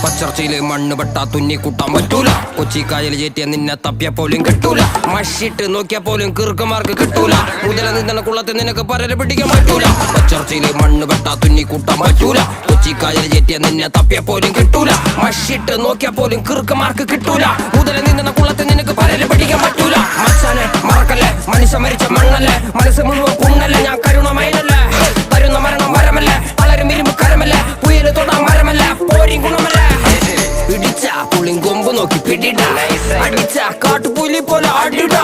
പച്ചർച്ചയില് മണ്ണ് പെട്ടാ തുന്നി കൂട്ടാൻ പറ്റൂല. കൊച്ചി കായൽ ചേറ്റിയ നിന്നെ തപ്പിയ പോലും കിട്ടൂല. മഷിട്ട് നോക്കിയ പോലും കീർക്കമാർക്ക് കിട്ടൂല. മുതല നിന്ന കുളത്തെ നിനക്ക് പരല് പിടിക്കാൻ പറ്റൂല. പച്ചർച്ചയില് മണ്ണ് പെട്ടാ തുന്നി കൂട്ടാൻ പറ്റൂല. കൊച്ചി കായൽ ചേറ്റിയ നിന്നെ തപ്പിയ പോലും കിട്ടൂല. മഷിട്ട് നോക്കിയ പോലും കീർക്കമാർക്ക് കിട്ടൂല. മുതല നിന്ന കുളത്തെ നിനക്ക് പരല് പിടിക്കാൻ പറ്റൂല. മച്ചാനെ മറക്കല്ലേ, മനുഷ്യ മരിച്ച മണ്ണല്ലേ, മനസ്സ് മുഴുവൻ പുണ്ണല്ലേ, ഞാൻ കരുണമയനല്ലേ, തരുന്ന മരണം വരമല്ലേ, പലരും ഇരുമ്പ് കരമല്ലേ, പുയല് തൊടാൻ മരമല്ല, പോരിൻ ഗുണമല്ലേ. ഇടിച്ച പുളിങ്കൊമ്പ് നോക്കി പിടിട, അടിച്ച കാട്ടുപുലി പോലെ അടിട.